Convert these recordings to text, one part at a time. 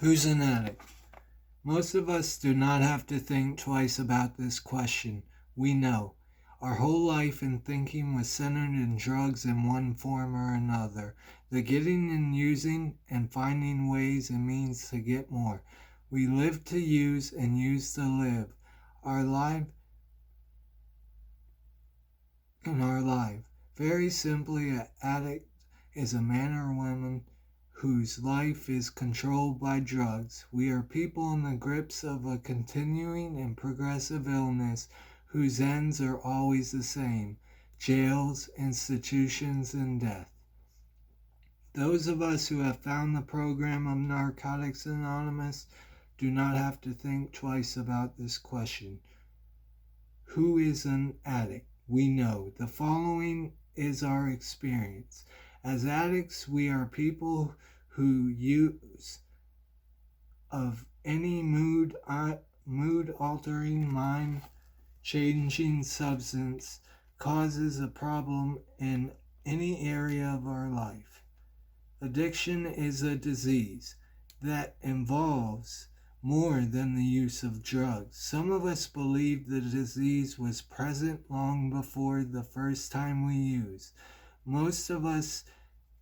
Who's an addict? Most of us do not have to think twice about this question. We know. Our whole life and thinking was centered in drugs in one form or another. The getting and using and finding ways and means to get more. We live to use and use to live. Our life in our life. Very simply, an addict is a man or woman whose life is controlled by drugs. We are people in the grips of a continuing and progressive illness whose ends are always the same: jails, institutions, and death. Those of us who have found the program of Narcotics Anonymous do not have to think twice about this question. Who is an addict? We know. The following is our experience. As addicts, we are people who use of any mood-altering, mind-changing substance causes a problem in any area of our life. Addiction is a disease that involves more than the use of drugs. Some of us believe the disease was present long before the first time we used. Most of us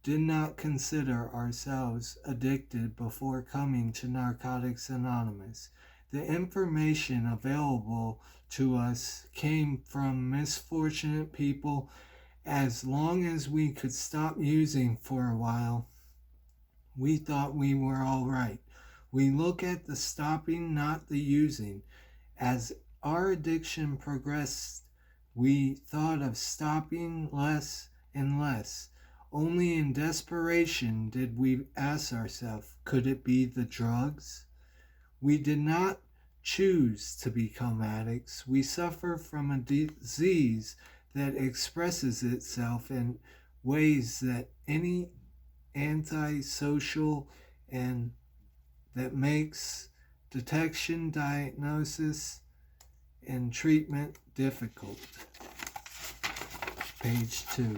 did not consider ourselves addicted before coming to Narcotics Anonymous. The information available to us came from misfortunate people. As long as we could stop using for a while, we thought we were all right. We look at the stopping, not the using. As our addiction progressed, we thought of stopping less and less. Only in desperation did we ask ourselves, could it be the drugs? We did not choose to become addicts. We suffer from a disease that expresses itself in ways that any antisocial and that makes detection, diagnosis, and treatment difficult. Page 2.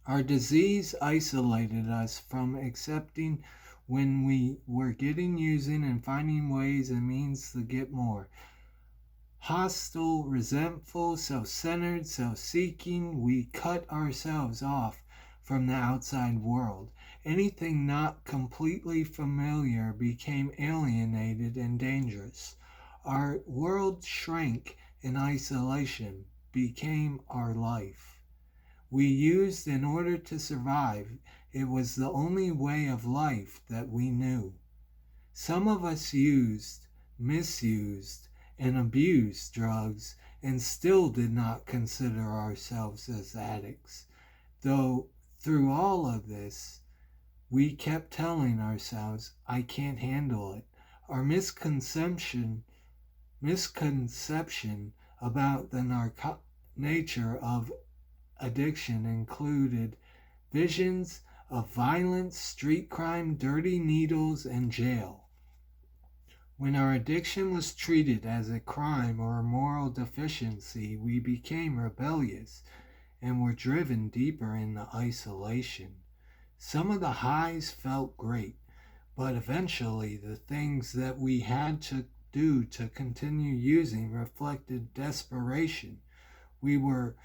Our disease isolated us from accepting when we were getting, using, and finding ways and means to get more. Hostile, resentful, self-centered, self-seeking, we cut ourselves off from the outside world. Anything not completely familiar became alienated and dangerous. Our world shrank in isolation, became our life. We used in order to survive. It was the only way of life that we knew. Some of us used, misused, and abused drugs and still did not consider ourselves as addicts. Though through all of this, we kept telling ourselves, I can't handle it. Our misconception about the nature of addiction included visions of violence, street crime, dirty needles, and jail. When our addiction was treated as a crime or a moral deficiency, we became rebellious and were driven deeper into isolation. Some of the highs felt great, but eventually the things that we had to do to continue using reflected desperation. We were